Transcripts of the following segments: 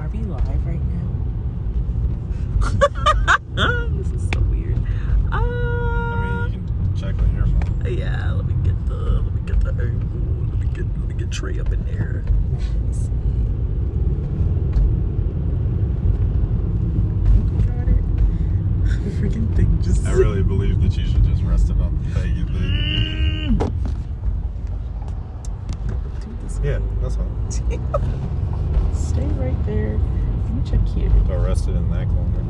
Are we live right now? This is so weird. I mean, you can check on your phone. Yeah, let me get the angle. Let me get Trey up in there. Let's see. Got it. The freaking thing just. I really believe that you should just rest it on the thing. Yeah, that's fine. Stay right there. Let me check here. Go rest it in that corner.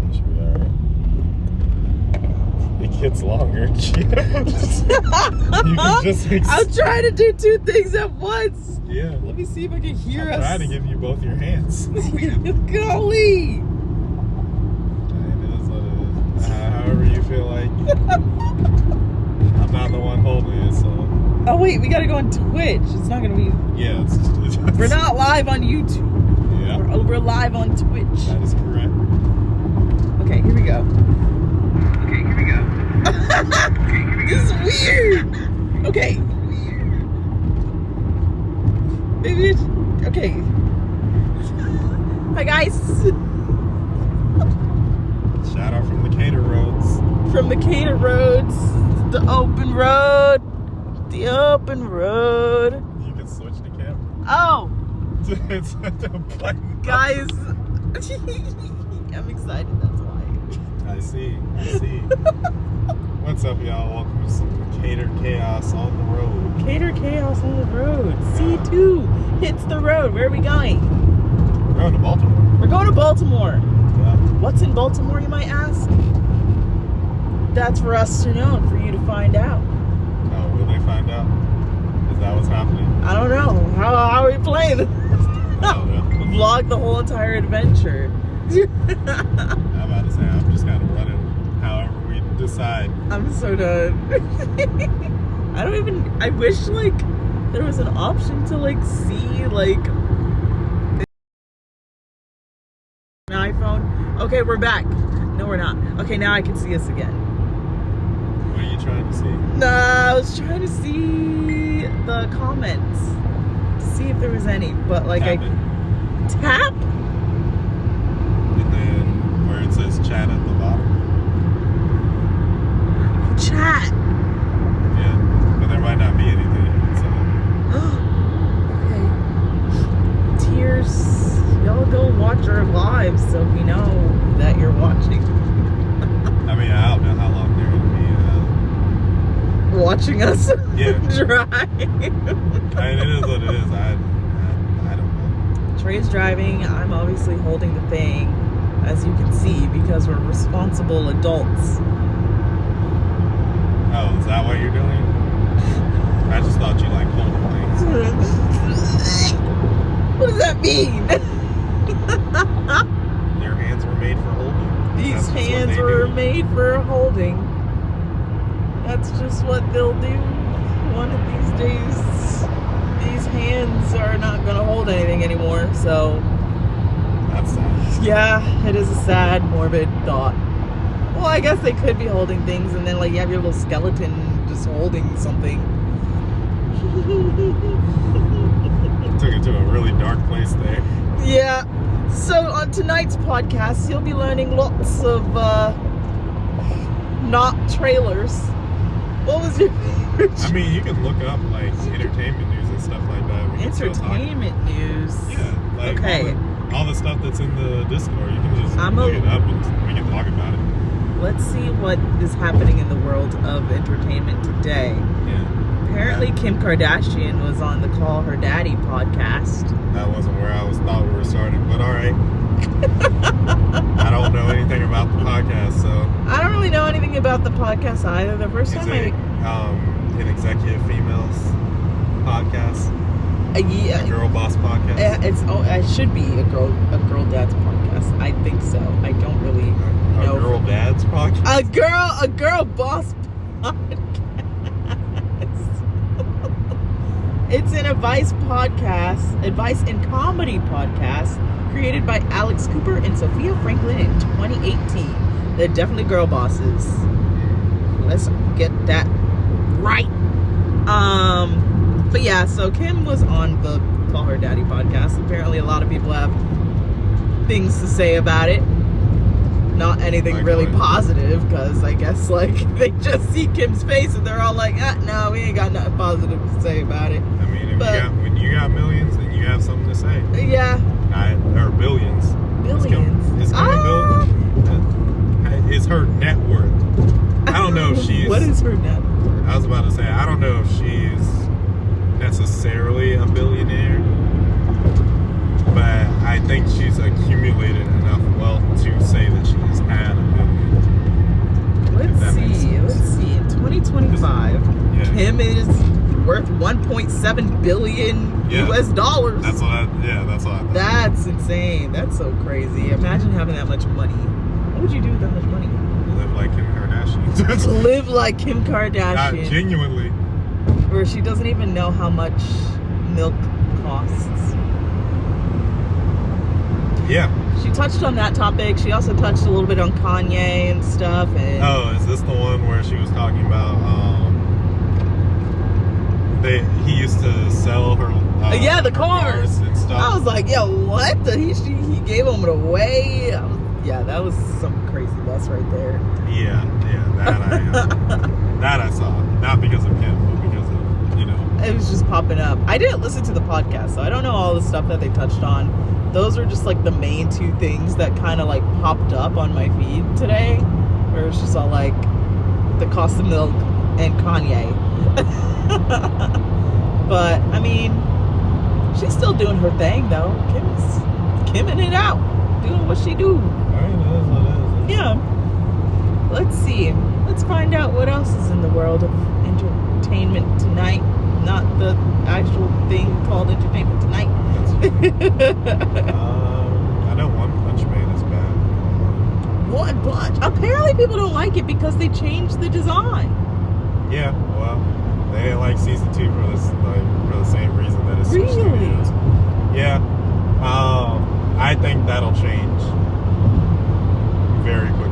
It should be alright. It gets longer. You can just I'm trying to do two things at once. Yeah. Let me see if I can hear us. I'm trying to give you both your hands. Golly. It is what it is. However you feel like. I'm not the one holding it, so. Oh wait, we gotta go on Twitch. It's not gonna be. Yeah, We're not live on YouTube. Yeah. We're live on Twitch. That is correct. Okay, here we go. This is weird. Okay. Maybe it's okay. Hi guys. Shout out from the Cater Roads. From the Cater Roads, the open road. The open road. You can switch the camera. Oh, It's a button. guys. I'm excited, that's why. I see. What's up, y'all? Welcome to some Cater Chaos on the road. Cater Chaos on the road. C2 hits the road. Where are we going? We're going to Baltimore. We're going to Baltimore. Yeah. What's in Baltimore, you might ask? That's for us to know and for you to find out. Oh, will they find out? Is that what's happening? I don't know. How are we playing this? I don't know. Vlog the whole entire adventure. I'm about to say, I'm just kind of running however we decide. I'm so done. I wish, like, there was an option to, like, see, like, an iPhone. Okay, we're back. No, we're not. Okay, now I can see us again. What are you trying to see? Nah, I was trying to see the comments. To see if there was any, but, like, Tap it. Tap? And then where it says chat at the bottom. Chat. Yeah. But there might not be anything. So. Okay. Tears. Y'all go watch our lives so we know that you're watching. I mean, I don't know how long they're going to be Watching us Yeah. drive. I mean, it is what it is. I don't know. Trey's driving. I'm obviously holding the thing, as you can see, because we're responsible adults. Oh, is that what you're doing? I just thought you like holding things. What does that mean? Your hands were made for holding. These That's just what hands they were do. made for holding. That's just what they'll do. One of these days, these hands are not going to hold anything anymore. So, That's sad. yeah, it is a sad, morbid thought. Well, I guess they could be holding things, and then, like, you have your little skeleton just holding something. Took it to a really dark place there. Yeah. So on tonight's podcast, you'll be learning lots of not trailers. What was your favorite? I mean, you can look up like entertainment news and stuff like that. We can still talk. Entertainment news. Yeah, like Okay. all the stuff that's in the Discord. You can just I'm look a- it up and we can talk about it. Let's see what is happening in the world of entertainment today. Yeah, Apparently, Kim Kardashian was on the Call Her Daddy podcast. that wasn't where I thought we were starting, but all right. I don't know anything about the podcast, so I don't really know anything about the podcast either. The first is time it an executive females podcast, a yeah, girl boss podcast? it should be a girl dad's podcast. I think so. I don't really A know. girl dad's podcast? A girl boss podcast. It's an advice and comedy podcast created by Alex Cooper and Sophia Franklin in 2018. They're definitely girl bosses. Let's get that right. But yeah, so Kim was on the Call Her Daddy podcast. Apparently a lot of people have things to say about it. Not anything really positive, because I guess like they just see Kim's face and they're all like, no, we ain't got nothing positive to say about it. I mean, when you got millions, then you have something to say. Yeah. Or billions. Billions. It's It's her net worth. I don't know if she's... What is her net worth? I was about to say, I don't know if she's necessarily a billionaire, but I think she's accumulated enough wealth to say that she has had a billion. Let's see. In 2025, Kim is worth 1.7 billion US dollars. That's what I thought. That's insane. That's so crazy. Imagine having that much money. What would you do with that much money? Live like Kim Kardashian. Live like Kim Kardashian. Genuinely. Where she doesn't even know how much milk costs. Yeah. She touched on that topic. She also touched a little bit on Kanye and stuff. And is this the one where she was talking about he used to sell her the cars and stuff. I was like, yo, what? He gave them away? That was some crazy mess right there. Yeah, that I saw. Not because of Kim, but because of, It was just popping up. I didn't listen to the podcast, so I don't know all the stuff that they touched on. Those are just like the main two things that kind of like popped up on my feed today. Where it was just all like the cost of milk and Kanye. But, I mean, she's still doing her thing, though. Kim's kimming it out. Doing what she do. Yeah. Let's see. Let's find out what else is in the world of entertainment tonight. Not the actual thing called Entertainment Tonight. I know One Punch Man is bad. One Punch? Apparently people don't like it because they changed the design. Yeah, well, they didn't like season 2 for the same reason that it's really? Studios. Yeah. I think that'll change very quickly.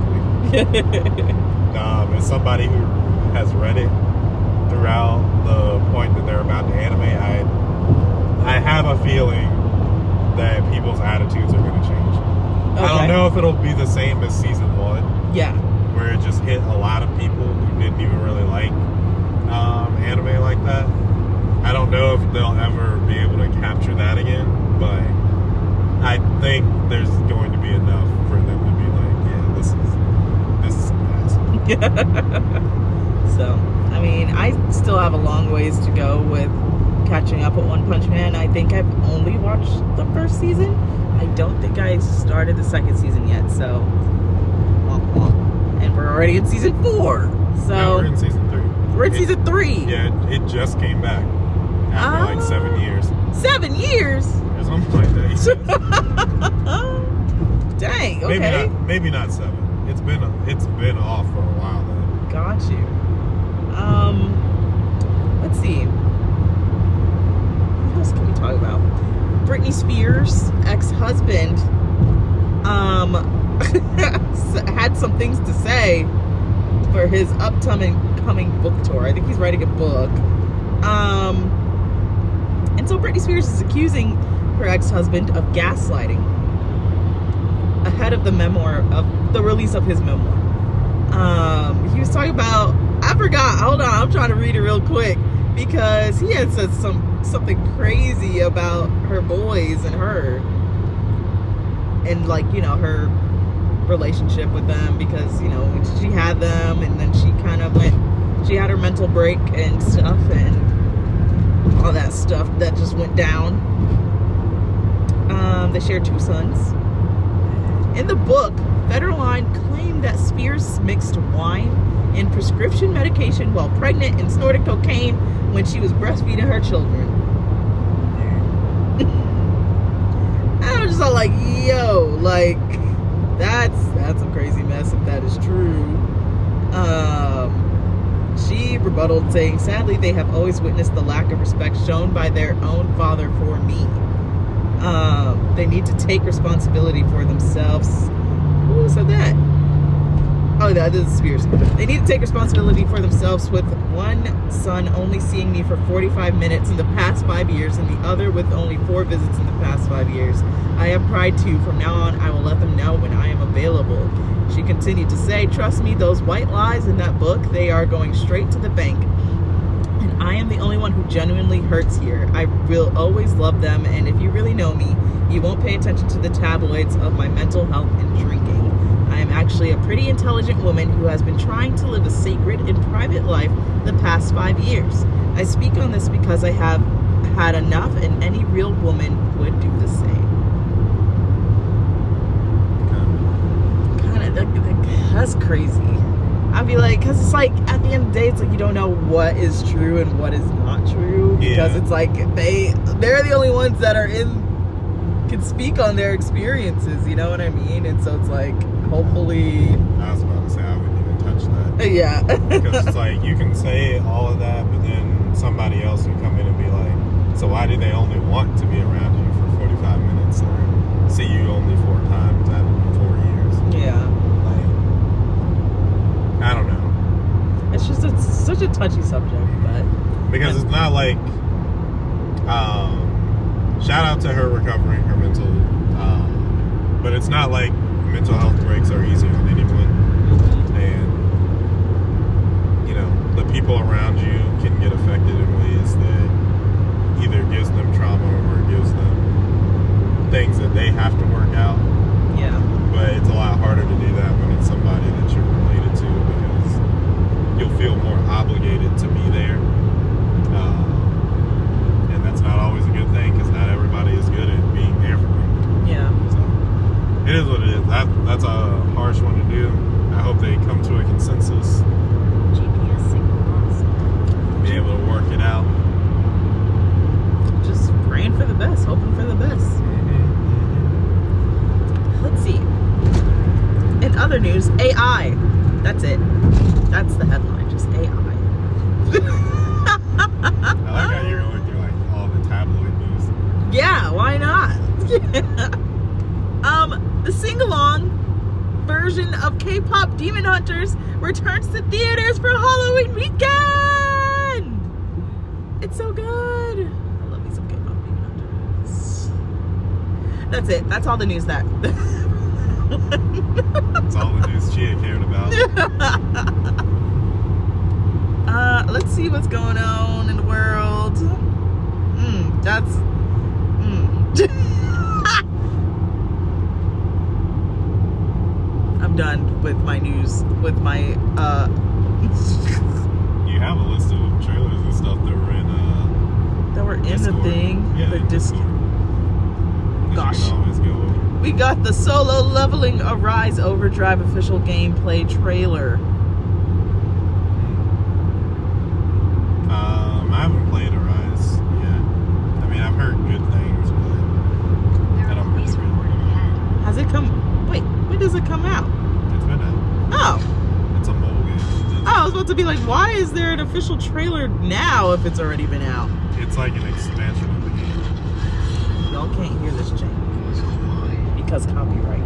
As somebody who has read it throughout the point that they're about to animate, I have a feeling that people's attitudes are going to change. Okay. I don't know if it'll be the same as season 1. Yeah. Where it just hit a lot of people who didn't even really like anime like that. I don't know if they'll ever be able to capture that again, but I think there's going to be enough for them to be like, yeah, this is some ass. So, I mean, I still have a long ways to go with catching up with One Punch Man. I think I've only watched the first season. I don't think I started the second season yet, so and we're already in season 4. So no, we're in season 3. We're in season 3. Yeah, it just came back after like 7 years. 7 years? Or something like that. Dang. Okay. Maybe not 7. It's been off for a while though. Got you. Let's see. What else can we talk about? Britney Spears' ex-husband had some things to say for his upcoming book tour. I think he's writing a book. And so Britney Spears is accusing her ex-husband of gaslighting ahead of the release of his memoir. He was talking about, I forgot, hold on, I'm trying to read it real quick, because he had said something crazy about her boys and her, and like, her relationship with them, because, she had them, and then she had her mental break and stuff, and all that stuff that just went down. They shared 2 sons. In the book, Federline claimed that Spears mixed wine and prescription medication while pregnant and snorted cocaine when she was breastfeeding her children. I was just all like, yo, like, that's a crazy mess if that is true. She rebutted, saying, sadly, they have always witnessed the lack of respect shown by their own father for me. They need to take responsibility for themselves. Who said that? Oh, that is Spears. They need to take responsibility for themselves, with one son only seeing me for 45 minutes in the past 5 years and the other with only 4 visits in the past 5 years. I have pride too. From now on, I will let them know when I am available. She continued to say, trust me, those white lies in that book, they are going straight to the bank. And I am the only one who genuinely hurts here. I will always love them, and if you really know me, you won't pay attention to the tabloids of my mental health and drinking. I am actually a pretty intelligent woman who has been trying to live a sacred and private life the past 5 years. I speak on this because I have had enough, and any real woman would do the same. That's crazy. I'd be like, because it's like, at the end of the day, it's like you don't know what is true and what is not true. Because it's like, they're the only ones that are can speak on their experiences, you know what I mean? And so it's like, hopefully... I was about to say, I wouldn't even touch that. Yeah. Because it's like, you can say all of that, but then somebody else can come in and be like, so why do they only want to be around you for 45 minutes or see you only 4 times out of 4 years? Yeah. Like, I don't know. It's just such a touchy subject, but... Because it's not like... shout out to her recovering her mental... but it's not like mental health breaks are easy on anyone. And, you know, the people around you can get affected in ways that either gives them trauma or gives them things that they have to work out. Yeah. But it's a lot harder to do that when it's somebody that you're related to, because you'll feel more obligated to be there. And that's not always a good thing, because not everybody is good at being there for them. Yeah. So it is what it is. That's a harsh one to do. I hope they come to a consensus. GPS signal lost. Be able to work it out. Just praying for the best, hoping for the best. Let's see. In other news, AI. That's it. That's the headline. Just AI. I like how you're going through like all the tabloid news. Yeah, why not? The sing-along version of K-pop Demon Hunters returns to theaters for Halloween weekend. It's so good. I love me some K-pop Demon Hunters. That's it. That's all the news that. That's all the news Chia cared about. Let's see what's going on in the world. I'm done with my news. With my You have a list of trailers and stuff that were in the thing. Yeah, The in disc. Discord. Gosh. You can always go over. We got the Solo Leveling Arise Overdrive official gameplay trailer. I haven't played Arise yet. I mean, I've heard good things, but There I are don't police really. reported ahead. Has it come? Wait, when does it come out? It's been Oh. It's a mobile game. I was about to be like, why is there an official trailer now if it's already been out? It's like an expansion of the game. Y'all can't hear this jank because copyright.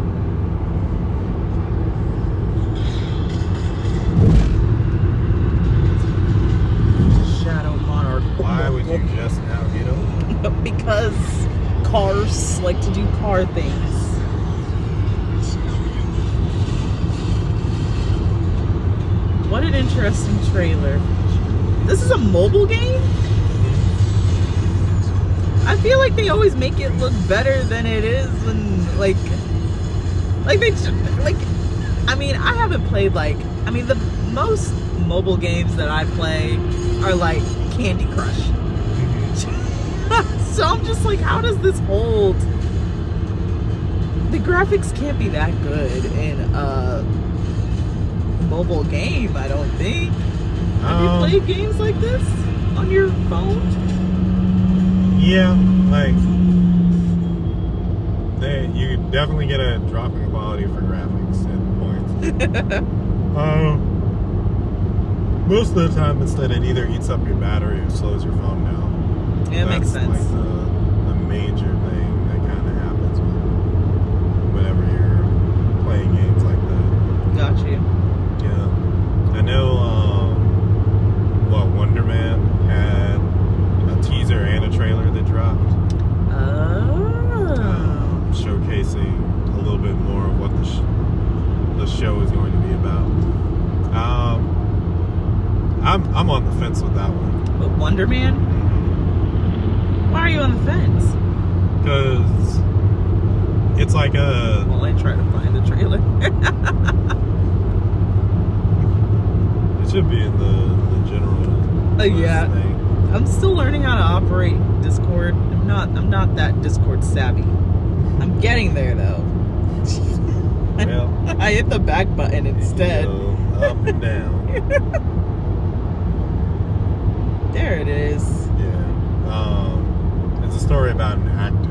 Shadow Monarch. Why would you just now get over? Because cars like to do car things. What an interesting trailer. This is a mobile game? I feel like they always make it look better than it is, and I mean, I haven't played the most mobile games that I play are like Candy Crush. So I'm just like, how does this hold? The graphics can't be that good in a mobile game, I don't think. Have you played games like this on your phone? Yeah, like you definitely get a drop in quality for graphics at points. Most of the time, instead, it either eats up your battery or slows your phone down. Yeah, it makes sense. That's like the major thing that kind of happens whenever you're playing games like that. Got you. showcasing a little bit more of what the show is going to be about. I'm on the fence with that one. But Wonder Man? Why are you on the fence? Because it's like a... Well, I try to find the trailer. It should be in the general Yeah. thing. I'm still learning how to operate Discord. I'm not that Discord savvy. I'm getting there though. Well, I hit the back button instead. go up and down. There it is. Yeah. It's a story about an actor.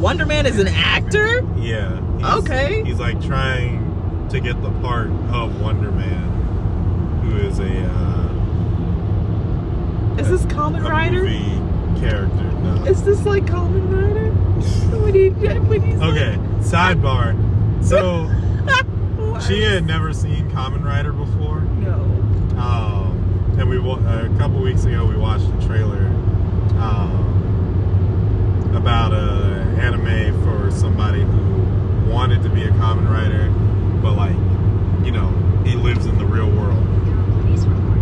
Wonder Man is an actor? Yeah. Okay. He's like trying to get the part of Wonder Man, who is Is this Kamen Rider? movie character. No. Is this like Kamen Rider? When he's Okay. Sidebar. So What? she had never seen Kamen Rider before. No. And a couple weeks ago we watched a trailer about an anime for somebody who wanted to be a Kamen Rider, but like, you know, he lives in the real world. Please report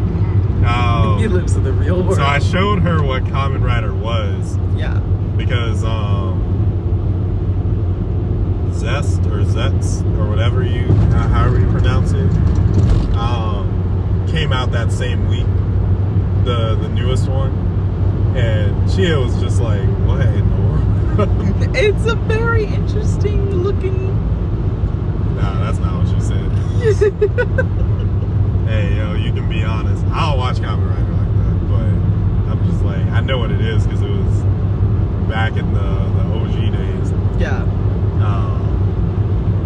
ahead. He lives in the real world. So I showed her what Kamen Rider was Yeah. because Zest or Zets or whatever however you pronounce it, came out that same week, the newest one, and she was just like, what in the world? It's a very interesting looking. Nah, that's not what she said. Hey, yo, you can be honest. I'll watch Kamen Rider like that, but I'm just like, I know what it is because it was back in the OG days. Yeah.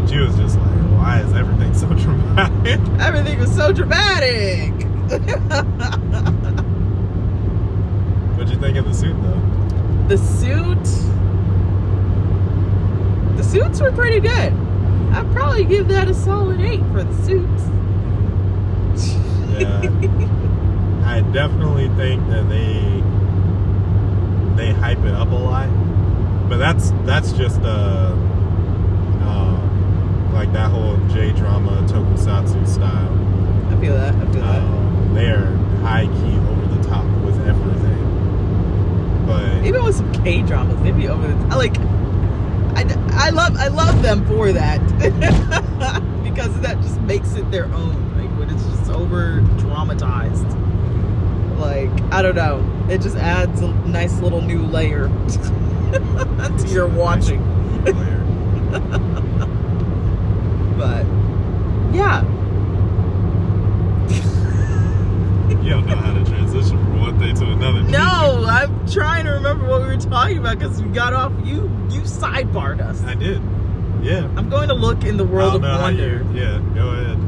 She was just like, why is everything so dramatic? Everything was so dramatic. What'd you think of the suit, though? The suits were pretty good. I'd probably give that a solid 8 for the suits. Yeah. I definitely think that they hype it up a lot, but that's just like that whole J-drama tokusatsu style. I feel that. They're high key over the top with everything, but Even with some K-dramas, they be over the like. I love them for that because that just makes it their own. Like when it's just over dramatized. Like I don't know, it just adds a nice little new layer to your watching. But yeah. You don't know how to transition from one thing to another. No, I'm trying to remember what we were talking about because we got off. You sidebarred us. I did. Yeah. I'm going to look in the world of wonder. Yeah, go ahead.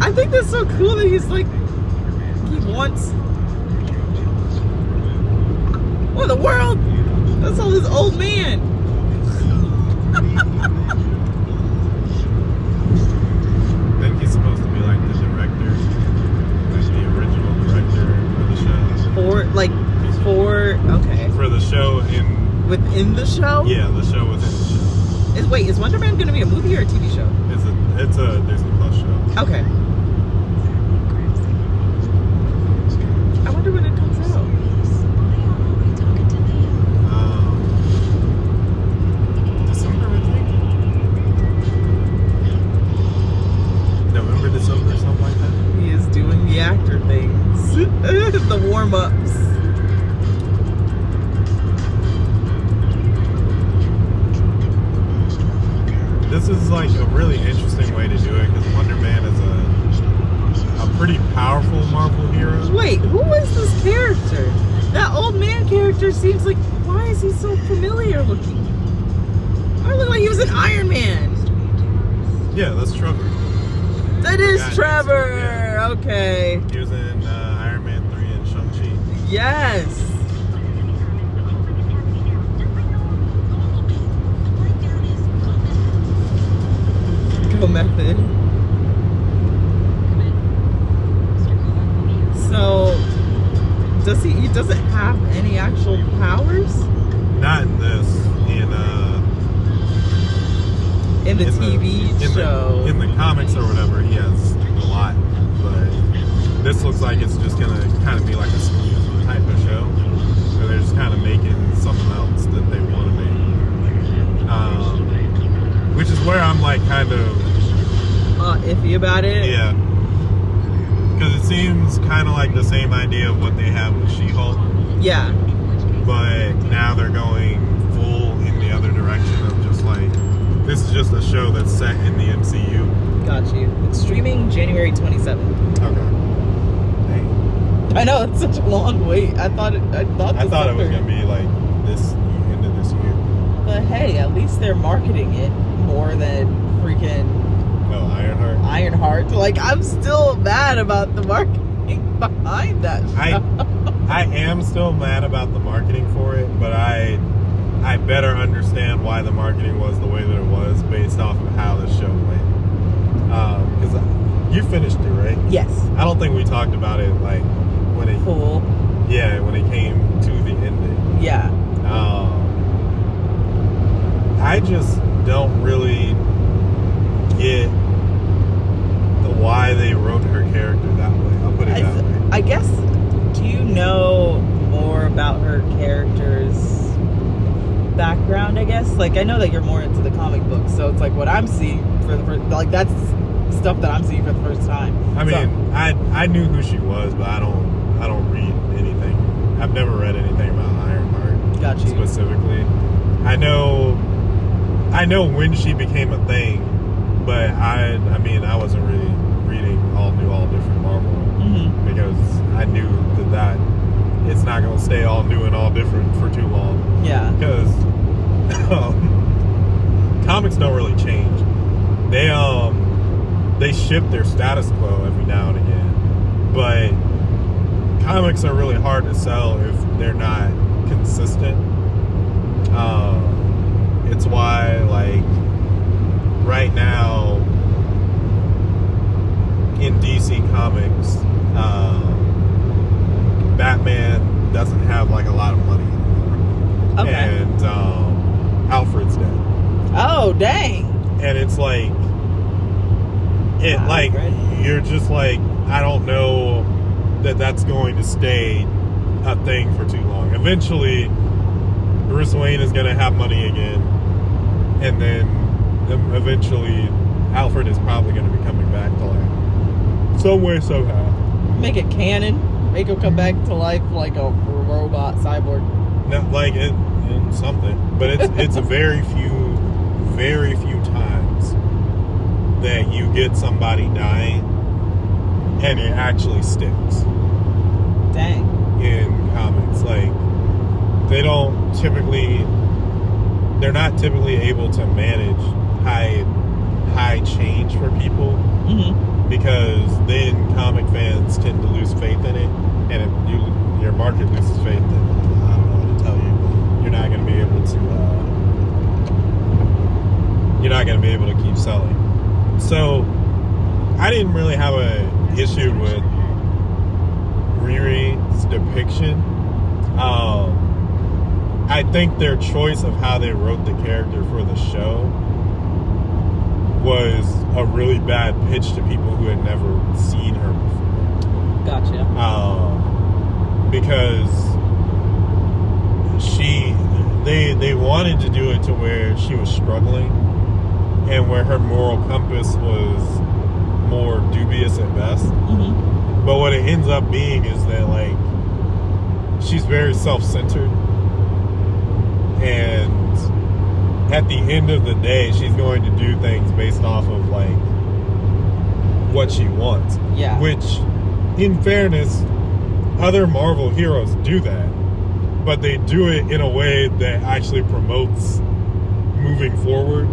I think that's so cool that he's like, he wants. What in the world? That's all this old man. I think he's supposed to be like the director, like the original director for the show. Okay. For the show Within the show? Yeah, the show within the show. Is Wonder Man going to be a movie or a TV show? It's a Disney Plus show. Okay. I wonder when it comes out. December, I think. November, December, something like that. He is doing the actor things. The warm-ups. This is like a really interesting way to do it because Wonder Man is a pretty powerful Marvel hero. Wait, who is this character? That old man character seems like, why is he so familiar looking? I look like he was an Iron Man. Yeah, that's Trevor. That is Yeah, Trevor. yeah. Okay. He was in Iron Man 3 and Shang-Chi. Yes. Go method. does he doesn't have any actual powers? Not in this. In the TV show. In the comics or whatever, he has a lot. But this looks like it's just going to kind of be like a spoof type of show. So they're just kind of making something else that they want to make. Which is where I'm like kind of... iffy about it? Yeah. Because it seems kind of like the same idea of what they have with She-Hulk. Yeah. But now they're going full in the other direction of just like... This is just a show that's set in the MCU. Got you. It's streaming January 27th. Okay. Dang. I know, it's such a long wait. I thought it was going to be like this end of this year. But hey, at least they're marketing it more than freaking Ironheart. Like, I'm still mad about the marketing behind that show. I am still mad about the marketing for it, but I better understand why the marketing was the way that it was based off of how the show went. Because you finished it, right? Yes. I don't think we talked about it like when it... Full. Yeah, when it came to the ending. Yeah. I just don't really get why they wrote her character that way. I'll put it that way. I guess, do you know more about her character's background, I guess? Like, I know that you're more into the comic books, so it's like what I'm seeing for the first... Like, that's stuff that I'm seeing for the first time. I mean, I knew who she was, but I don't read anything. I've never read anything about Ironheart. Got you. Specifically. I know when she became a thing, but I wasn't really reading all different Marvel because I knew that it's not going to stay all new and all different for too long. Yeah. Because comics don't really change. They shift their status quo every now and again, but comics are really hard to sell if they're not consistent. It's why, like, right now in DC Comics, Batman doesn't have like a lot of money anymore. Okay. And Alfred's dead. Oh, dang. And it's like you're just like, I don't know that's going to stay a thing for too long. Eventually Bruce Wayne is going to have money again, and then eventually Alfred is probably going to be coming back to life some way, somehow. Make it canon. Make him come back to life like a robot cyborg. Not like in something, but it's a very few times that you get somebody dying and it actually sticks. Dang. In comics, like they're not typically able to manage high change for people. Because then comic fans tend to lose faith in it, and if your market loses faith, then I don't know what to tell you. You're not going to be able to keep selling. So I didn't really have an issue with Riri's depiction. I think their choice of how they wrote the character for the show was a really bad pitch to people who had never seen her before. Gotcha. Because they wanted to do it to where she was struggling and where her moral compass was more dubious at best. But what it ends up being is that, like, she's very self-centered, and at the end of the day, she's going to do things based off of, like, what she wants. Yeah. Which, in fairness, other Marvel heroes do that. But they do it in a way that actually promotes moving forward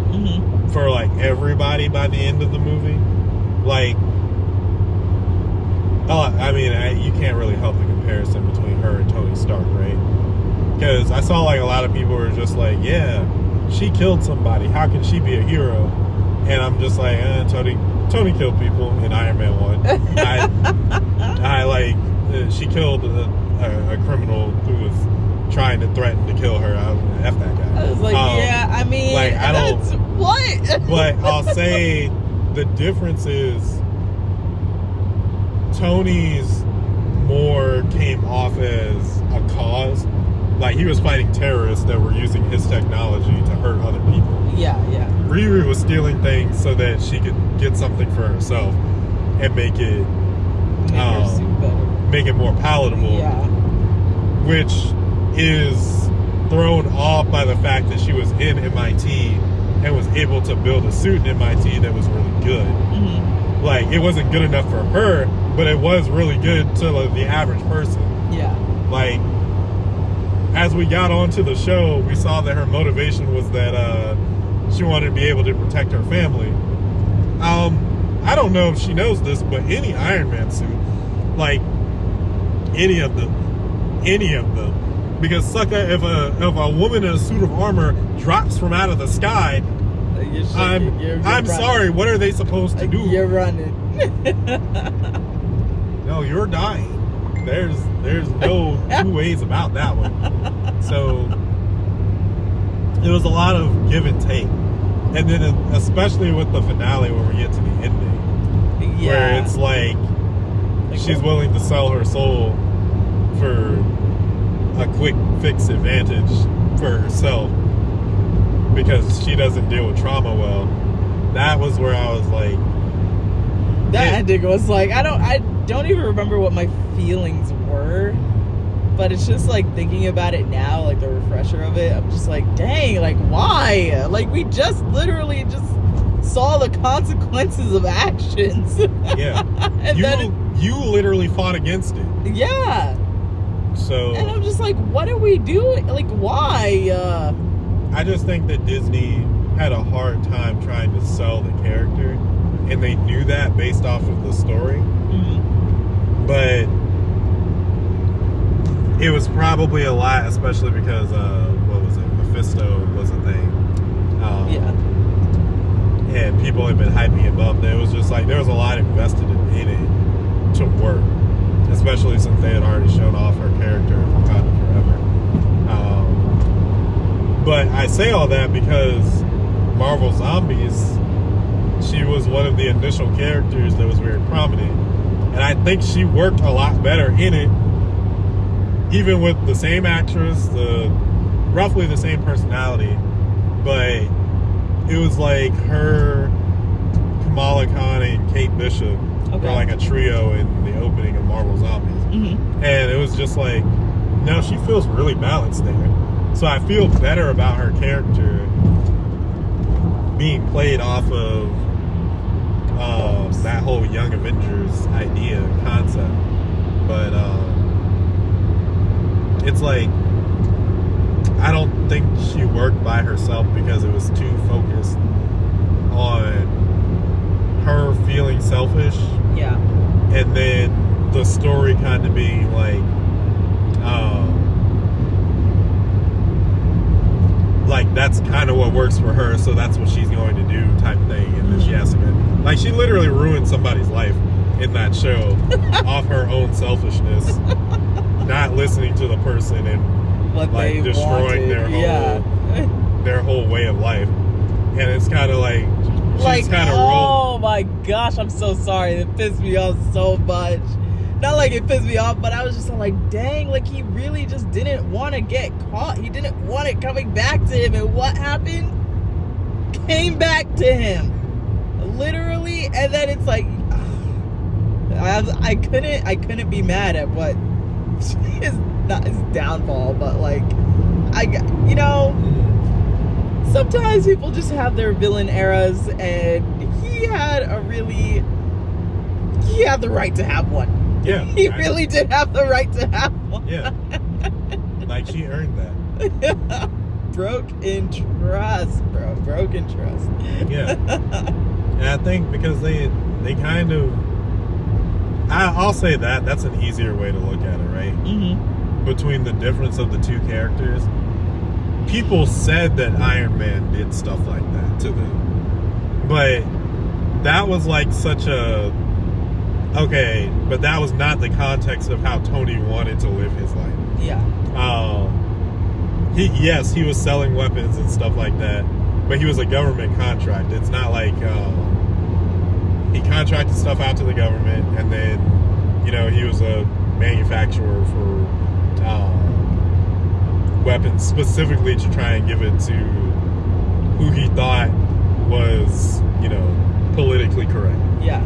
for, like, everybody by the end of the movie. Like, you can't really help the comparison between her and Tony Stark, right? Because I saw, like, a lot of people were just like, yeah, she killed somebody. How can she be a hero? And I'm just like, Tony killed people in Iron Man 1. She killed a criminal who was trying to threaten to kill her. I was like, F that guy. I was like, yeah, I mean, like, I don't. that's what? But I'll say the difference is Tony's more came off as a cause. Like, he was fighting terrorists that were using his technology to hurt other people. Yeah. Riri was stealing things so that she could get something for herself and make it her suit better. Make it more palatable. Yeah. Which is thrown off by the fact that she was in MIT and was able to build a suit in MIT that was really good. Mm-hmm. Like, it wasn't good enough for her, but it was really good to the average person. Yeah. Like, as we got onto the show, we saw that her motivation was that she wanted to be able to protect her family. I don't know if she knows this, but any Iron Man suit, like any of them, because sucker, if a woman in a suit of armor drops from out of the sky, I'm sorry, what are they supposed to do? You're running. No, you're dying. There's no two ways about that one. So it was a lot of give and take. And then especially with the finale when we get to the ending. Yeah. Where it's like she's willing to sell her soul for a quick fix advantage for herself because she doesn't deal with trauma well. That was where I was like, that ending was like, I don't even remember what my feelings were, but it's just like thinking about it now, like the refresher of it, I'm just like, dang, like why? Like we just literally just saw the consequences of actions. Yeah. And you literally fought against it. Yeah. So and I'm just like, what are we doing? Like why? I just think that Disney had a hard time trying to sell the character, and they knew that based off of the story. Mm-hmm. But it was probably a lot, especially because what was it? Mephisto was a thing. Yeah. And people had been hyping him up. It was just like there was a lot invested in it to work, especially since they had already shown off her character in Wakanda Forever. But I say all that because Marvel Zombies, she was one of the initial characters that was very prominent. And I think she worked a lot better in it, even with the same actress, roughly the same personality. But it was like her, Kamala Khan, and Kate Bishop were like a trio in the opening of Marvel Zombies. Mm-hmm. And it was just like, no, she feels really balanced there. So I feel better about her character being played off of that whole Young Avengers idea, concept. But it's like, I don't think she worked by herself because it was too focused on her feeling selfish. Yeah. And then the story kind of being like that's kind of what works for her, so that's what she's going to do type thing. And then she has to go, like, she literally ruined somebody's life in that show off her own selfishness, not listening to the person and what like destroying their whole way of life. And it's kind of like she's kind of oh my gosh, I'm so sorry. It pissed me off so much. Not like it pissed me off, but I was just like, dang, like he really just didn't want to get caught. He didn't want it coming back to him. And what happened? Came back to him. Literally. And then it's like, I couldn't be mad at what not his downfall, but like, sometimes people just have their villain eras, and he had the right to have one. Yeah. He really did have the right to have one. Yeah. Like, she earned that. Broken trust, bro. Broken trust. Yeah. And I think because they kind of, I'll say that's an easier way to look at it, right? Mm-hmm. Between the difference of the two characters. People said that Iron Man did stuff like that to them. But that was like such a Okay, but that was not the context of how Tony wanted to live his life. Yeah. He was selling weapons and stuff like that, but he was a government contract. It's not like he contracted stuff out to the government, and then he was a manufacturer for weapons specifically to try and give it to who he thought was politically correct. Yeah.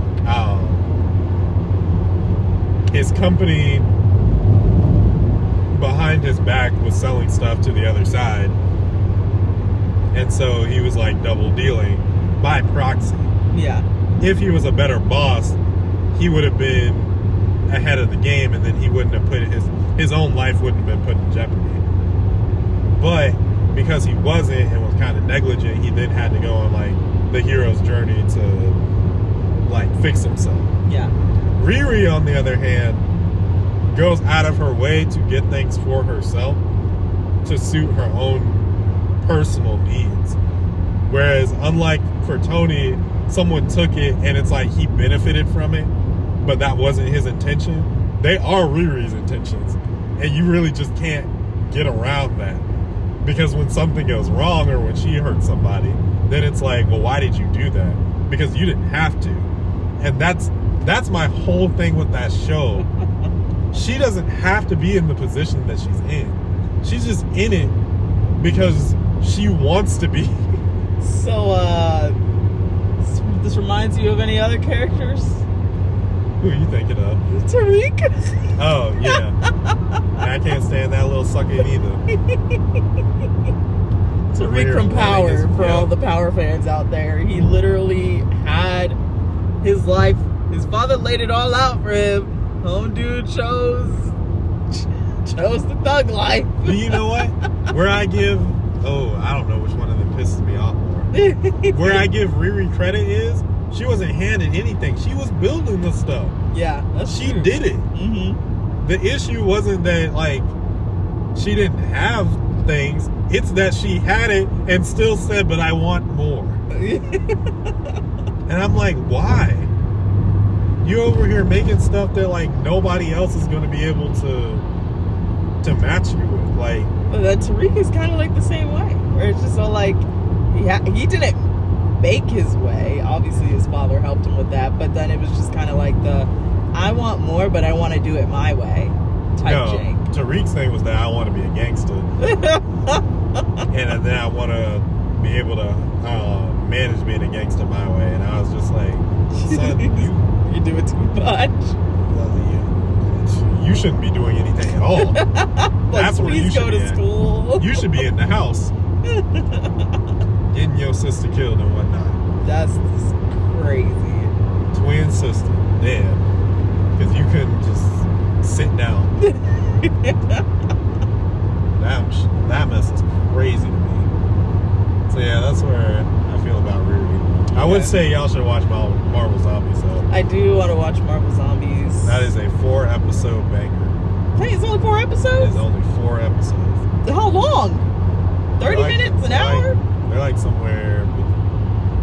His company behind his back was selling stuff to the other side, and so he was like double dealing by proxy. Yeah. If he was a better boss, he would have been ahead of the game, and then he wouldn't have put his own life wouldn't have been put in jeopardy. But because he wasn't and was kind of negligent, he then had to go on like the hero's journey to like fix himself. Yeah. Riri, on the other hand, goes out of her way to get things for herself to suit her own personal needs. Whereas, unlike for Tony, someone took it and it's like he benefited from it, but that wasn't his intention. They are Riri's intentions, and you really just can't get around that. Because when something goes wrong or when she hurts somebody, then it's like, well, why did you do that? Because you didn't have to. And that's my whole thing with that show. She doesn't have to be in the position that she's in. She's just in it because she wants to be. So, this reminds you of any other characters? Who are you thinking of? Tariq. Oh, yeah. I can't stand that little sucker either. Tariq from Power, for all the Power fans out there. He literally had his life. His father laid it all out for him. Home dude chose the thug life. But you know what? I don't know which one of them pisses me off more. Where I give Riri credit is she wasn't handed anything. She was building the stuff. Yeah, she true. did it. Mm-hmm. The issue wasn't that like she didn't have things. It's that she had it and still said, "But I want more." And I'm like, why? You over here making stuff that like nobody else is going to be able to match you with, like. But then Tariq is kind of like the same way, where it's just so like he didn't make his way. Obviously, his father helped him with that, but then it was just kind of like I want more, but I want to do it my way type jank. Tariq's thing was that I want to be a gangster, and then I want to be able to manage being a gangster my way. And I was just like, son, you do it too much. You shouldn't be doing anything at all. That's where you should go to school. You should be in the house, getting your sister killed and whatnot. That's crazy. Twin sister dead because you couldn't just sit down. That mess is crazy to me. So yeah, that's where I feel about Riri. I would say y'all should watch Marvel Zombies though. I do want to watch Marvel Zombies. That is a 4-episode banger. Hey, it's only 4 episodes? It's only 4 episodes. How long? 30 minutes? An hour? They're like somewhere.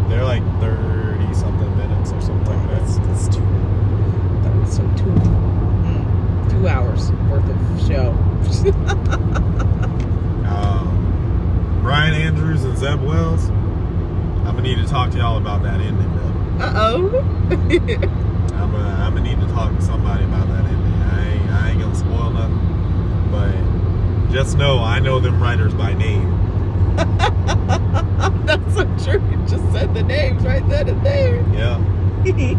They're like 30 something minutes or something like that. That's 2. That was so 2 hours worth of show. Brian Andrews and Zeb Wells. I'm gonna need to talk to y'all about that ending though. Uh-oh. I'm gonna need to talk to somebody about that ending. I ain't gonna spoil nothing, but just know I know them writers by name. That's so true. You just said the names right then and there. Yeah.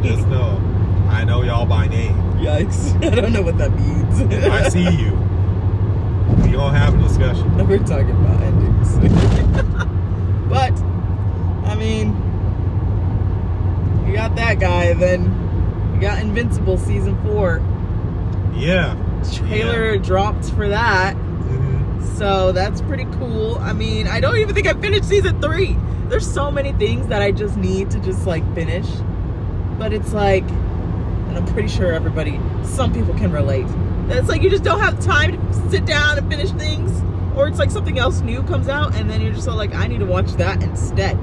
Just know I know y'all by name. Yikes. I don't know what that means. I see you. We gonna have a discussion. We're talking about endings. But, I mean, you got that guy, then you got Invincible Season 4. Yeah. Trailer dropped for that. Mm-hmm. So that's pretty cool. I mean, I don't even think I finished Season 3. There's so many things that I just need to just like finish. But it's like, and I'm pretty sure some people can relate. It's like you just don't have time to sit down and finish things. Or it's like something else new comes out and then you're just all like, I need to watch that instead.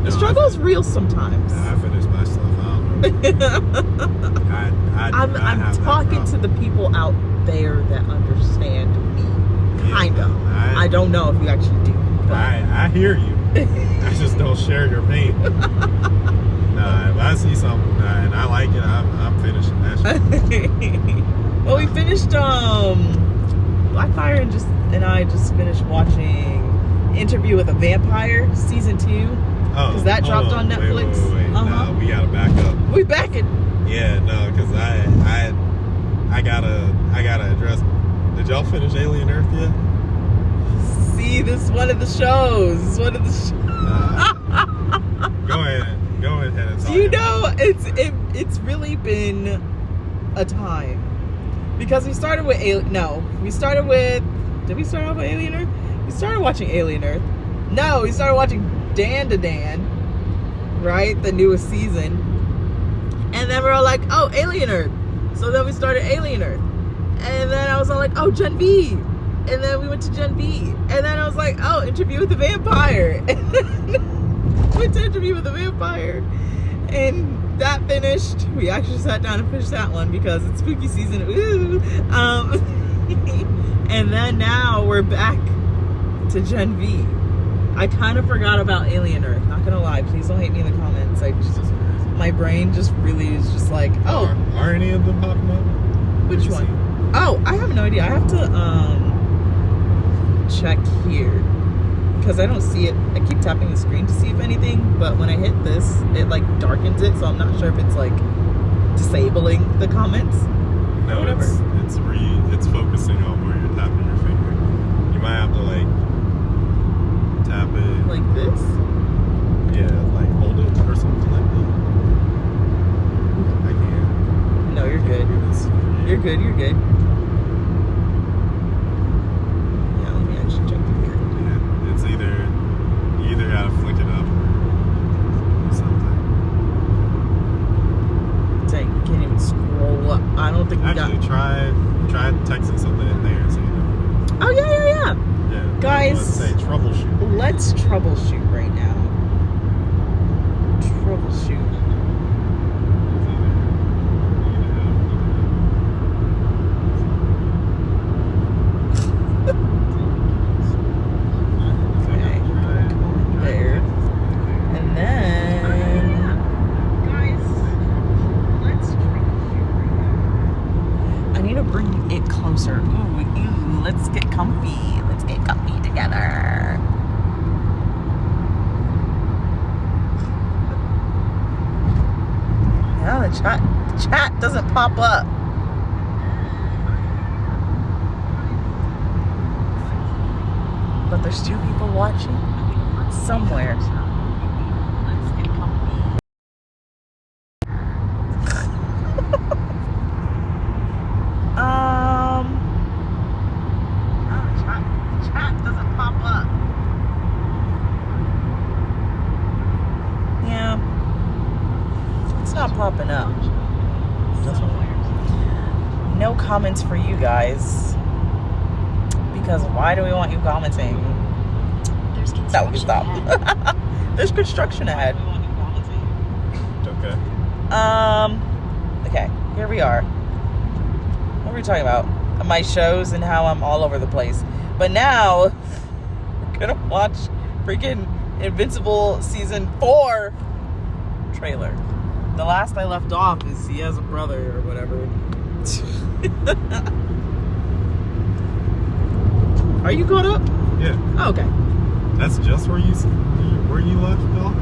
The struggle is real sometimes. I finished my stuff. I don't know I'm talking to the people out there that understand me. Kind of. I don't know if you actually do. But I hear you. I just don't share your pain. Nah, if I see something and I like it, I'm finishing that shit. Well, we finished Blackfire and I just finished watching Interview with a Vampire season 2 because that dropped on Netflix. Wait. No, we gotta back up. We back it. Yeah, no, because I gotta address. Did y'all finish Alien Earth yet? See, this is one of the shows. Go ahead and talk. You know, it's really been a time because we started with Did we start off with Alien Earth? We started watching Alien Earth. No, we started watching Dan to Dan, right? The newest season. And then we were like, oh, Alien Earth. So then we started Alien Earth. And then I was all like, oh, Gen V. And then we went to Gen V. And then I was like, oh, Interview with the Vampire. And then went to Interview with the Vampire. And that finished. We actually sat down and finished that one because it's spooky season. Ooh. And then now we're back to Gen V. I kind of forgot about Alien Earth. Not gonna lie. Please don't hate me in the comments. My brain just really is just like, oh. Are any of them popping up? Which one? Oh, I have no idea. I have to check here because I don't see it. I keep tapping the screen to see if anything, but when I hit this, it like darkens it, so I'm not sure if it's like disabling the comments. No, it's focusing on where you're tapping your finger. You might have to like tap it like this. Yeah, like hold it or something like that. I can't. No, you're good. You're good. Yeah, let me actually check the here. Yeah, it's either you either gotta flick it up or something. Dang, you can't even scroll up. I don't think we got. Actually, try texting something in there so you know. Oh yeah. Yeah. Guys, let's say troubleshoot. Let's troubleshoot right now. Troubleshoot. Let's get comfy together. Yeah, the chat doesn't pop up. But there's 2 people watching somewhere. Chat doesn't pop up. Yeah. It's not popping up. No comments for you guys. Because why do we want you commenting? That would be stop. There's construction ahead. Okay. Okay, here we are. What are we talking about? My shows and how I'm all over the place. But now, we're gonna watch freaking Invincible Season 4 trailer. The last I left off is he has a brother or whatever. Are you caught up? Yeah. Oh, okay. That's just where you left off?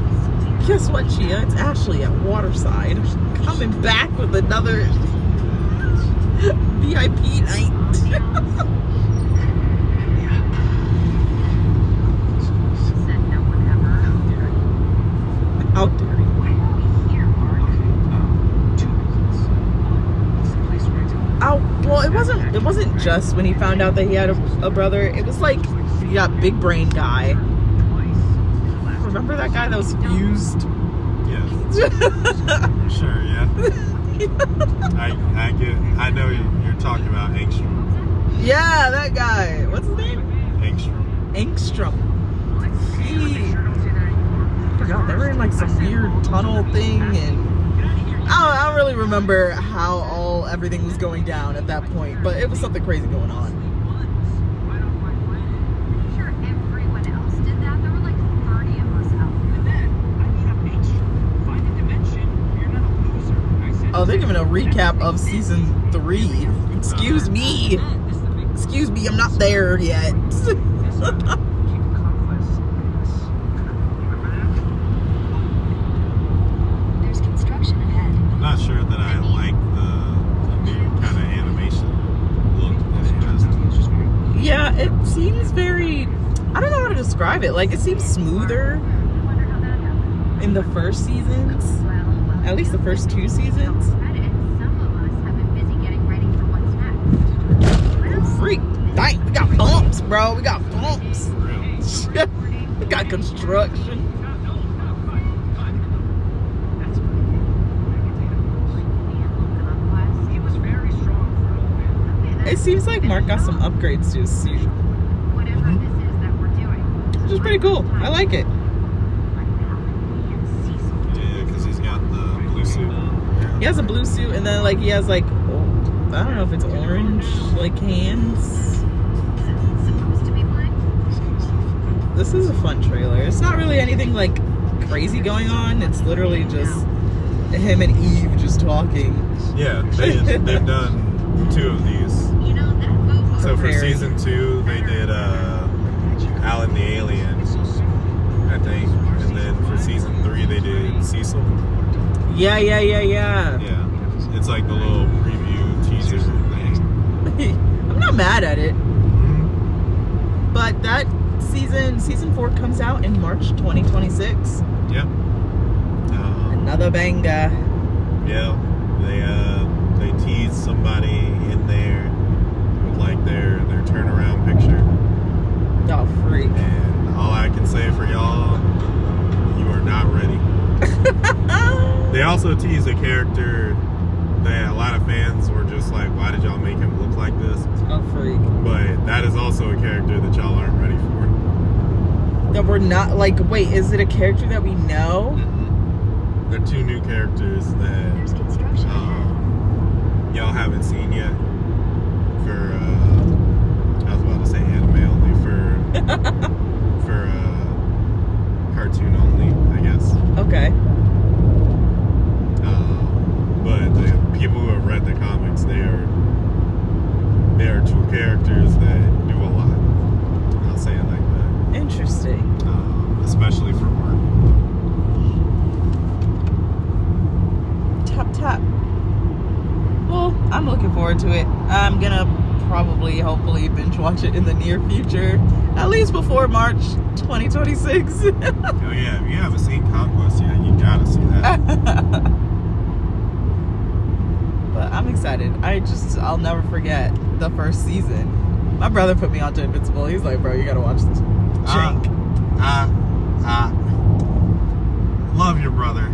Guess what, Chia? It's Ashley at Waterside. Coming back with another VIP night. How dare you? Oh, well, it wasn't just when he found out that he had a brother. It was like, you got big brain guy. Remember that guy that was fused? Yeah. Sure, yeah. I know you're talking about Angstrom. Yeah, that guy. What's his name? Angstrom. I forgot. They were in like some weird tunnel thing, and I don't really remember how everything was going down at that point, but it was something crazy going on. Pretty sure everyone else did that. There were like 30 of us out. And then, I need a bitch. Find a dimension. You're not a loser. I said, Oh, they're giving a recap of season 3. Excuse me. Excuse me, I'm not there yet. keep conquest. There's construction ahead. I'm not sure that I like the new kind of animation look that it has. Yeah, it seems very, I don't know how to describe it. Like, it seems smoother I wonder how that happened. in the first seasons. Well, At least the first 2 seasons. credit. Some of us have been busy getting ready for what's next. Oh, freak. Dang, we got bumps, bro. We got bumps. Real. We got construction. He was very strong for an old man. It seems like Mark got some upgrades to his suit, Whatever this is that we're doing. which is pretty cool. I like it. Yeah, because he's got the blue suit. He has a blue suit, and then like he has like, I don't know if it's orange like hands. Supposed to be mine? This is a fun trailer. It's not really anything like crazy going on. It's literally just him and Eve just talking. Yeah, they've done 2 of these. You know, that vote was So for Preparing. season 2, they did Alan the Alien, I think, and then for season 3, they did Cecil. Yeah. Yeah, it's like the little preview teaser thing. I'm not mad at it, Mhm. but that season 4 comes out in March 2026. Yep. Another banger. Yeah, they teased somebody in there with like their turnaround picture, Oh, freak. and all I can say for y'all, you are not ready. They also teased a character that a lot of fans were just like, why did y'all make him look like this? Oh, freak. But that is also a character that y'all aren't ready for. That we're not like. Wait, is it a character that we know? They're 2 new characters that There's construction ahead. y'all haven't seen yet. For I was about to say anime only, for cartoon only, I guess. Okay. But the people who have read the comics, they are 2 characters that do a lot. I'll say it like that. Interesting. Especially for work. Tap. Well, I'm looking forward to it. I'm gonna probably, hopefully, binge watch it in the near future, at least before March 2026. Oh yeah, if you haven't seen Conquest yet, you gotta see that. But I'm excited. I'll never forget the first season. My brother put me onto Invincible. He's like, bro, you gotta watch this. Jank. Love your brother.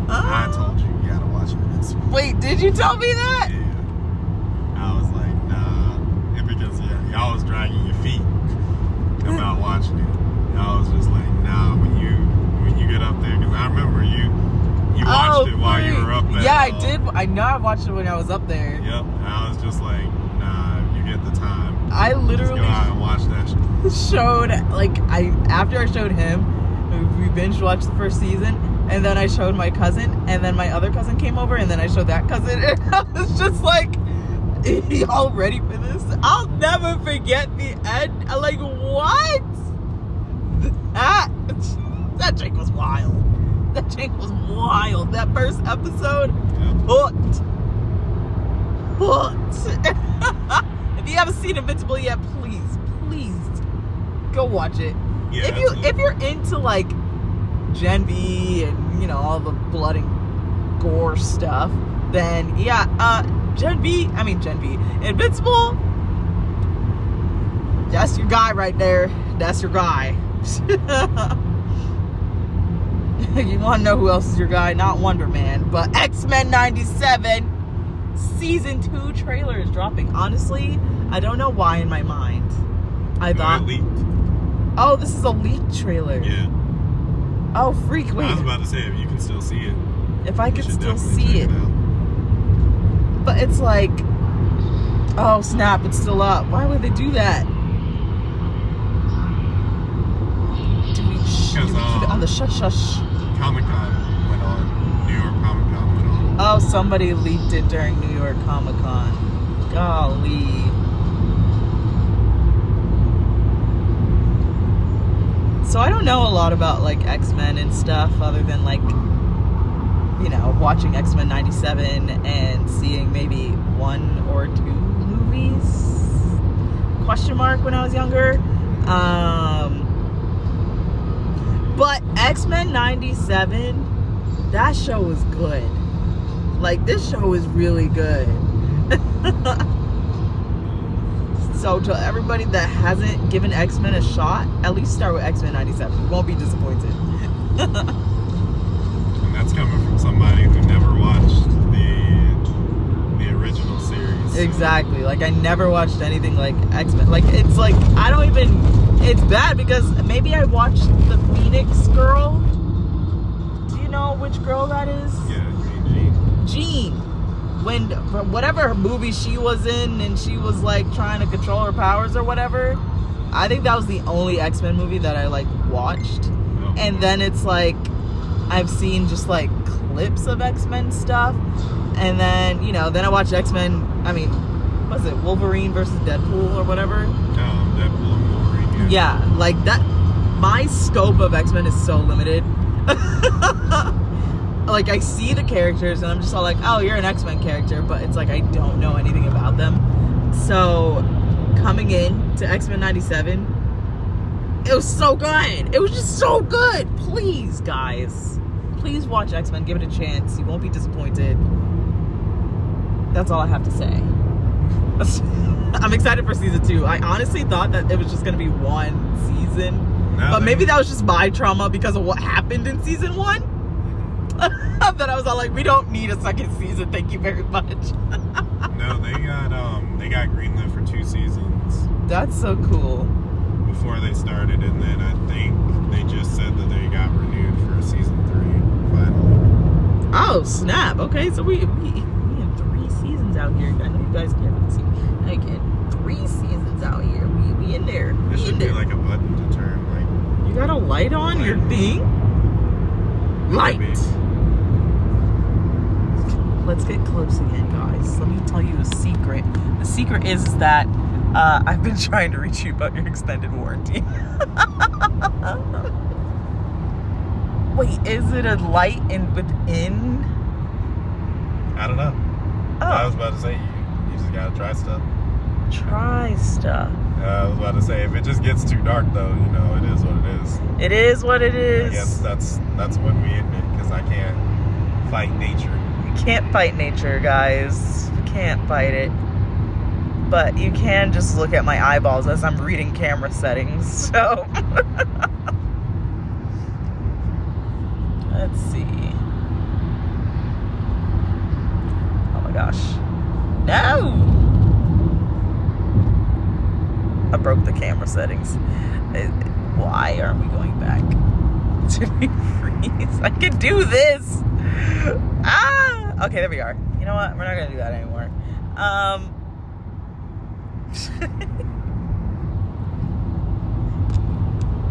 I told you gotta watch Invincible. Wait, did you tell me that? Yeah. I was like, nah. And because y'all was dragging your feet about watching it. Y'all was just like, nah, when you get up there, because I remember you watched it while you were up there. Yeah, I did. I know I watched it when I was up there. Yep. And I was just like, nah, if you get the time, I just literally go out and watch that shit. showed, like, after I showed him, we binge watched the first season, and then I showed my cousin, and then my other cousin came over, and then I showed that cousin, and I was just like, y'all ready for this? I'll never forget the end. I'm like, what? That chick was wild. That chick was wild. That first episode, hooked. If you haven't seen Invincible yet, please go watch it. Yeah, If you're into like Gen V and all the blood and gore stuff, then yeah, Gen V, Invincible, that's your guy right there. That's your guy. You want to know who else is your guy? Not Wonder Man, but X-Men 97 Season 2 trailer is dropping. Honestly, I don't know why in my mind I thought, it leaked. oh, this is a leaked trailer. Yeah. Oh, freak! Wait, I was about to say, if you can still see it, if I you could should still definitely see check it, out. but it's like, oh snap! It's still up. Why would they do that? Do we keep it on the shush? Comic-Con went on. New York Comic-Con went on. Oh, somebody leaked it during New York Comic Con. Golly. So I don't know a lot about like X-Men and stuff other than like, you know, watching X-Men 97 and seeing maybe 1 or 2 movies? Question mark when I was younger. But X-Men 97, that show was good. Like, this show is really good. So to everybody that hasn't given X-Men a shot, at least start with X-Men 97. You won't be disappointed. And that's coming from somebody who never watched the original series. So. Exactly. Like, I never watched anything like X-Men. Like, it's like, I don't even... It's bad because maybe I watched the Phoenix girl. Do you know which girl that is? Yeah, you mean Jean. When whatever movie she was in and she was like trying to control her powers or whatever, I think that was the only X-Men movie that I like watched. Oh. And then it's like I've seen just like clips of X-Men stuff, and then you know, then I watched X-Men. I mean, was it Wolverine versus Deadpool or whatever? Deadpool and Wolverine. Yeah, like that. My scope of X-Men is so limited. Like, I see the characters and I'm just all like, oh, you're an X-Men character, but it's like I don't know anything about them. So coming in to X-Men 97, it was so good. It was just so good. Please, guys, please watch X-Men. Give it a chance. You won't be disappointed. That's all I have to say. I'm excited for season 2. I honestly thought that it was just going to be 1 season. But maybe that was just my trauma because of what happened in season 1. That I was all like, we don't need a second season, thank you very much. No, they got greenlit for 2 seasons. That's so cool. Before they started, and then I think they just said that they got renewed for season 3 finally. Oh snap! Okay, so we have 3 seasons out here. I know you guys can't see. I get 3 seasons out here. We in there. There should be like a button to turn, like. You got a light on your thing? Light. Maybe. Let's get close again, guys. Let me tell you a secret. The secret is that I've been trying to reach you about your extended warranty. Wait, is it a light within? I don't know. Oh. I was about to say you just gotta try stuff. Try stuff. I was about to say if it just gets too dark though, you know, it is what it is. It is what it is. I guess that's when we admit, because I can't fight nature. You can't fight nature, guys. You can't fight it. But you can just look at my eyeballs as I'm reading camera settings. So let's see. Oh my gosh. No! I broke the camera settings. Why aren't we going back? Did we freeze? I can do this! Ah! Okay, there we are. You know what? We're not gonna do that anymore.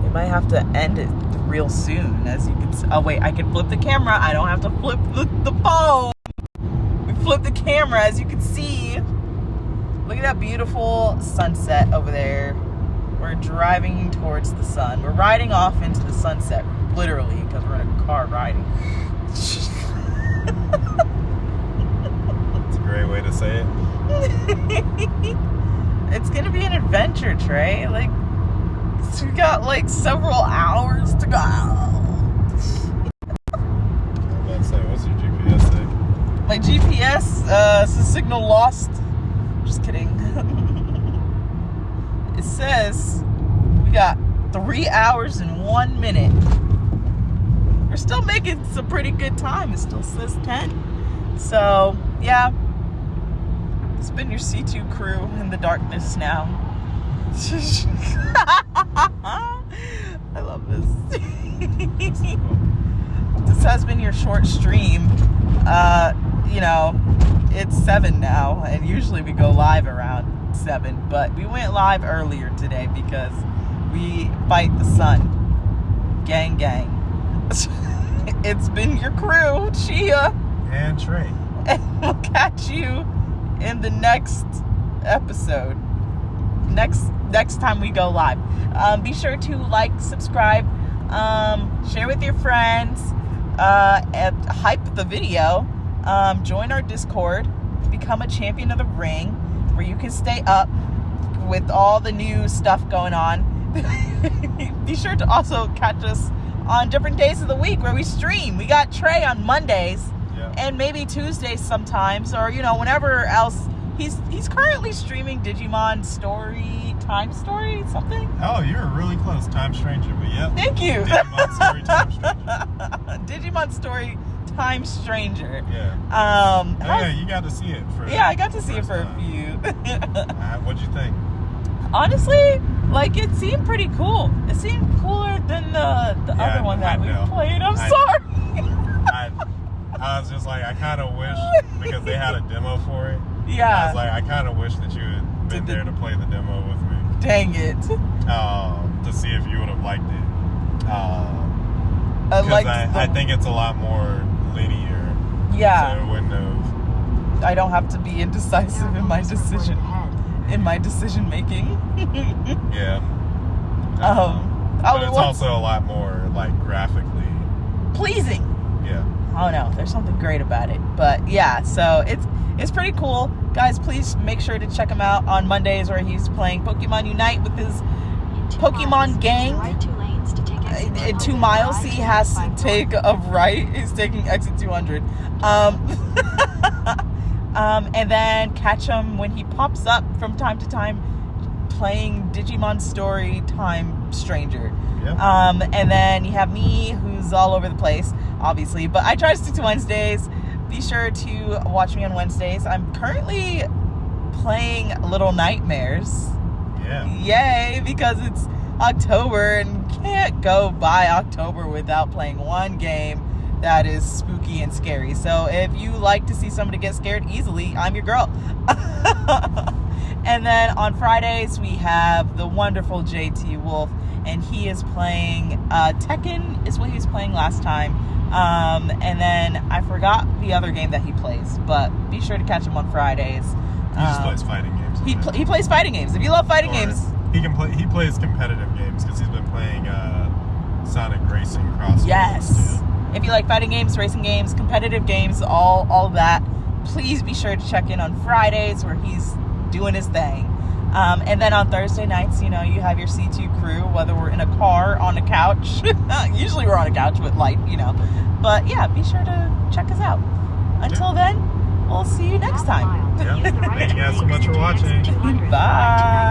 We might have to end it real soon, as you can see. Oh wait, I can flip the camera. I don't have to flip the phone. We flip the camera, as you can see. Look at that beautiful sunset over there. We're driving towards the sun. We're riding off into the sunset, literally, because we're in a car riding. It's a great way to say it. It's gonna be an adventure, Trey. Like, we got like several hours to go. Let's say, what's your GPS say? My GPS says signal lost. Just kidding. It says we got 3 hours and 1 minute. We're still making some pretty good time. It still says 10. So, yeah. It's been your C2 crew in the darkness now. I love this. This has been your short stream. It's 7 now, and usually we go live around 7, but we went live earlier today because we fight the sun. Gang. It's been your crew, Chia. And Trey. And we'll catch you in the next episode. Next time we go live. Be sure to like, subscribe, share with your friends, and hype the video. Join our Discord. Become a champion of the ring, where you can stay up with all the new stuff going on. Be sure to also catch us on different days of the week where we stream. We got Trey on Mondays, and maybe Tuesdays sometimes, or whenever else. He's currently streaming Digimon Time Story, something. Oh, you're really close, Time Stranger, but yep. Thank you. Digimon Story Time Stranger. Digimon Story Time Stranger. Yeah. You got to see it for. Yeah, I got to see it for a few. What'd you think? Honestly, it seemed pretty cool. It seemed cooler than the other one that we played. I'm sorry. I was just like, I kind of wish, because they had a demo for it. Yeah. I was like, I kind of wish that you had been there to play the demo with me. Dang it. To see if you would have liked it. I think it's a lot more linear. Yeah. So it wouldn't have. I don't have to be indecisive in my decision making. Yeah. But it's also a lot more graphically pleasing. Yeah. I don't know. There's something great about it. But yeah, so it's pretty cool. Guys, please make sure to check him out on Mondays where he's playing Pokemon Unite with his Pokemon gang. In 2 miles, he has to take a right. He's taking exit 200. And then catch him when he pops up from time to time playing Digimon Story Time Stranger. Yep. And then you have me, who's all over the place, obviously, but I try to stick to Wednesdays. Be sure to watch me on Wednesdays. I'm currently playing Little Nightmares. Yeah. Yay, because it's October and can't go by October without playing one game that is spooky and scary. So if you like to see somebody get scared easily, I'm your girl. And then on Fridays, we have the wonderful JT Wolf, and he is playing Tekken is what he was playing last time. And then I forgot the other game that he plays, but be sure to catch him on Fridays. He just plays fighting games. He plays fighting games. If you love fighting games, he plays competitive games because he's been playing Sonic Racing Cross. Yes. Too. If you like fighting games, racing games, competitive games, all that, please be sure to check in on Fridays where he's doing his thing. And then on Thursday nights, you have your C2 crew, whether we're in a car, on a couch. Usually we're on a couch with light, But yeah, be sure to check us out. Until then, we'll see you next time. Thank you guys so much for watching. Bye.